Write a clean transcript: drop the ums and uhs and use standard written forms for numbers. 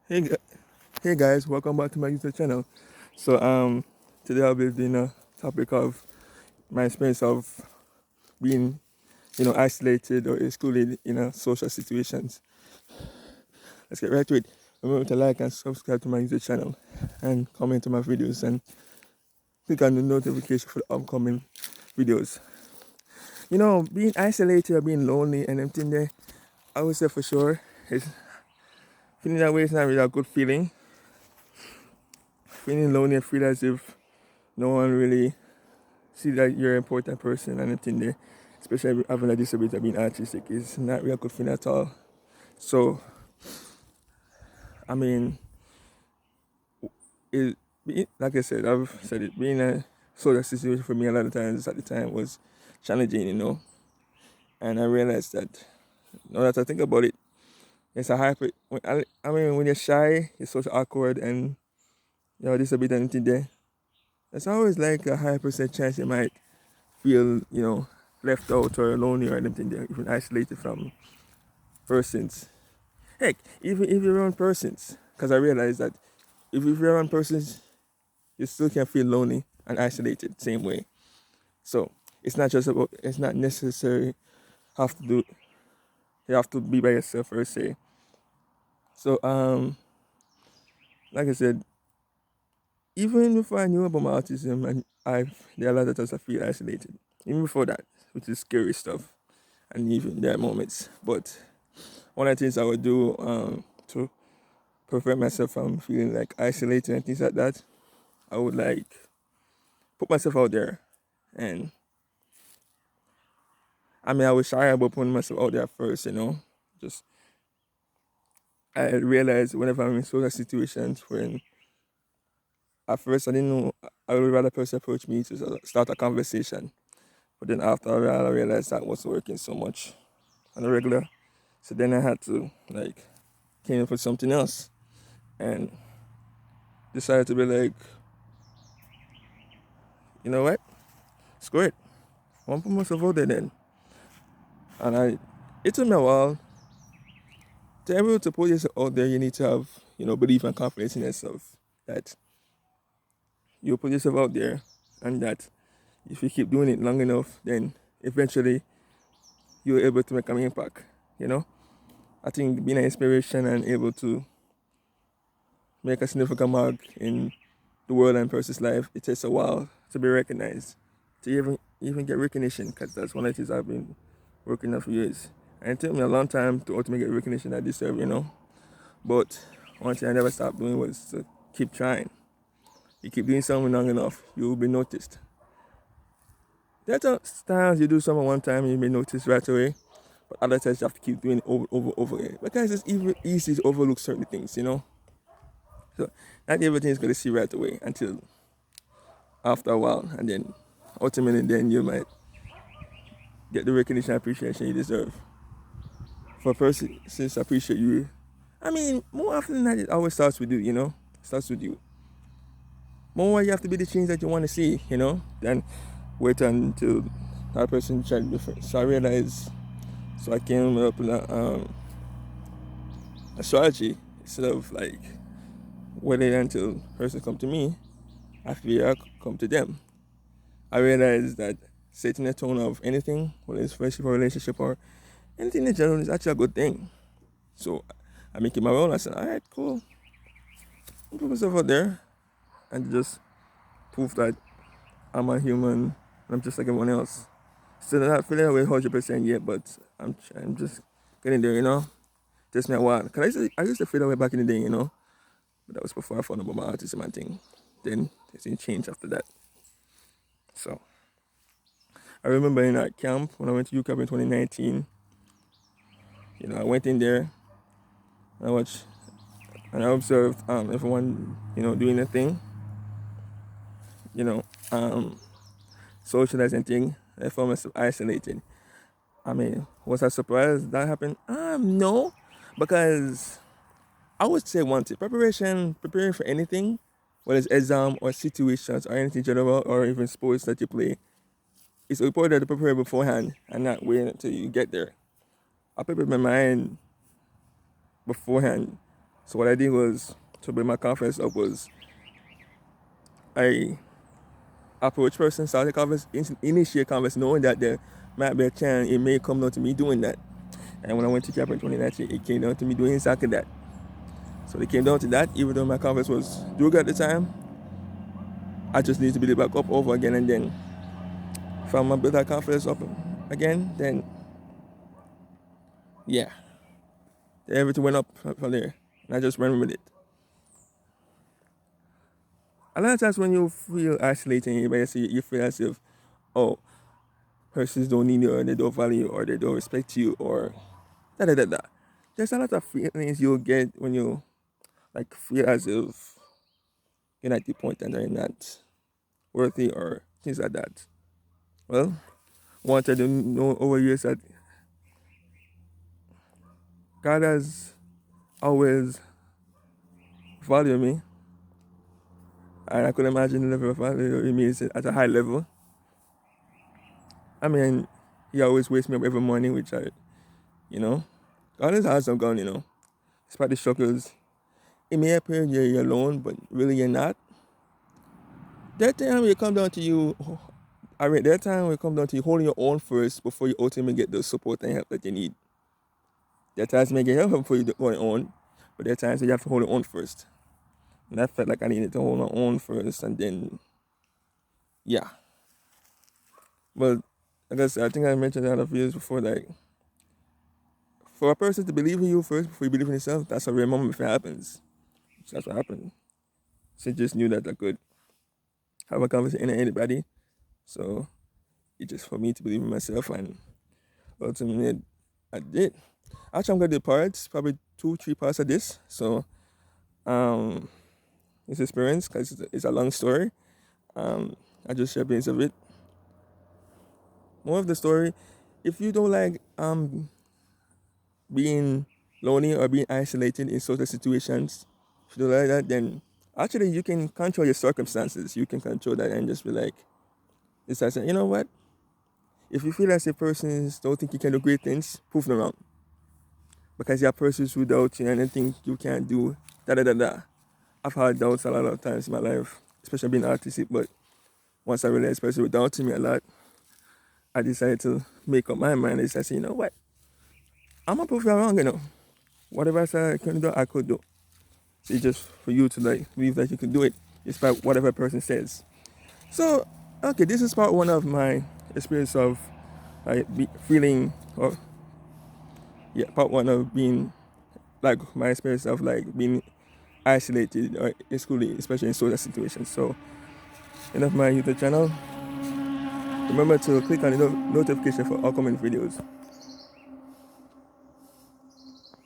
Hey, hey guys, welcome back to my YouTube channel. So today I'll be doing a topic of my experience of being, isolated or excluded in social situations. Let's get right to it. Remember to like and subscribe to my YouTube channel, and comment on my videos, and click on the notification for the upcoming videos. Being isolated or being lonely and everything there, I would say for sure, is feeling that way is not really a good feeling. Feeling lonely and feel as if no one really see that you're an important person and everything there, especially having a disability, being artistic, is not real good thing at all. So, I mean, like I said, I've said it, being a sort of situation for me a lot of times at the time was challenging. And I realized that now that I think about it, it's a hyper. When you're shy, it's sort of awkward and disability and anything there. There's always like a high percent chance you might feel, left out or lonely or anything there, even isolated from persons. Heck, even if you're around persons, because I realized that if you're around persons, you still can feel lonely and isolated same way. So it's not necessary have to do you have to be by yourself per se. So like I said, even before I knew about my autism, and there are a lot of times I feel isolated. Even before that, which is scary stuff, and even there are moments. But one of the things I would do to prevent myself from feeling like isolated and things like that, I would like put myself out there. And I was shy about putting myself out there first. Just I realized whenever I'm in social situations when at first I didn't know, I would rather person approach me to start a conversation. But then after a while I realized that wasn't working so much on a regular. So then I had to like came up with something else and decided to be like, you know what? Screw it. I want to put myself out there then. And it took me a while. To be able to put yourself out there, you need to have, belief and confidence in yourself. That you put yourself out there, and that if you keep doing it long enough, then eventually you're able to make an impact. You know, I think being an inspiration and able to make a significant mark in the world and person's life, it takes a while to be recognized, to even get recognition, because that's one of the things I've been working on for years. And it took me a long time to ultimately get recognition I deserve. But one thing I never stopped doing was to keep trying. You keep doing something long enough, you will be noticed. There are times you do something one time, you may notice right away. But other times you have to keep doing it over again. Because it's easy to overlook certain things. So not everything is going to see right away until after a while. And then ultimately then you might get the recognition and appreciation you deserve. For a person since I appreciate you, more often than not, it always starts with you. It starts with you. More you have to be the change that you want to see, than wait until that person try different. So I realized, so I came up with a strategy instead of like waiting until person come to me, I feel I come to them. I realized that setting a tone of anything, whether it's friendship or relationship or anything in general, is actually a good thing. So I make it my own. I said, all right, cool. I'll put myself out there and just prove that I'm a human. I'm just like everyone else. Still not feeling away 100% yet, but I'm just getting there. Takes me a while. Cause I used to feel that way back in the day. But that was before I found out about my autism and thing. Then things changed after that. So I remember in that camp when I went to UCAP in 2019. I went in there and I watched and I observed everyone doing their thing. You know, um, socializing thing. I found myself isolated. Was I surprised that happened? No, because I would say one thing: preparing for anything, whether it's exam or situations or anything general or even sports that you play, it's important to prepare beforehand and not wait until you get there. I prepare my mind beforehand So what I did was to build my confidence up was I approach person, start a conversation, initiate conversation, knowing that there might be a chance it may come down to me doing that. And when I went to Japan 2019, it came down to me doing exactly that. So it came down to that, even though my confidence was good at the time, I just need to build it back up over again. And then if I'm gonna build that confidence up again, then yeah, everything went up from there. And I just ran with it. A lot of times when you feel isolated in your so you feel as if, oh, persons don't need you or they don't value you or they don't respect you or da da da da. There's a lot of feelings you'll get when you like feel as if you're at the point and you're not worthy or things like that. Well, wanted to know over years that God has always valued me, and I could imagine the level of value He means at a high level. I mean, He always wakes me up every morning, which you know, God is awesome, God, despite the struggles. It may appear you're alone, but really you're not. That time will come down to you. I mean, that time will come down to you holding your own first before you ultimately get the support and help that you need. There are times you may get help before you go on, but there are times you have to hold your own first. And I felt like I needed to hold my own first, and then, yeah. But I guess I think I mentioned that a few years before, like, for a person to believe in you first before you believe in yourself, that's a rare moment if it happens. So that's what happened. So I just knew that I could have a conversation with anybody. So it's just for me to believe in myself, and ultimately I did. Actually, I'm gonna do parts, probably 2, 3 parts of this. So this experience, because it's a long story. I just share bits of it. More of the story, if you don't like being lonely or being isolated in social situations, if you don't like that, then actually you can control your circumstances. You can control that and just be like, decide, say, you know what? If you feel as a person don't think you can do great things, prove them wrong. Because you have persons who doubt you and they think you can't do da da da da. I've had doubts a lot of times in my life, especially being artistic, but once I realized persons were doubting me a lot, I decided to make up my mind. I said, you know what? I'm gonna prove you wrong. Whatever I said I couldn't do, I could do. So it's just for you to like believe that you can do it, despite whatever person says. So, okay, this is part one of my experience of feeling, or yeah, part one of being like my experience of like being isolated or excluded, especially in social situations. So, enough my YouTube channel. Remember to click on the notification for upcoming videos.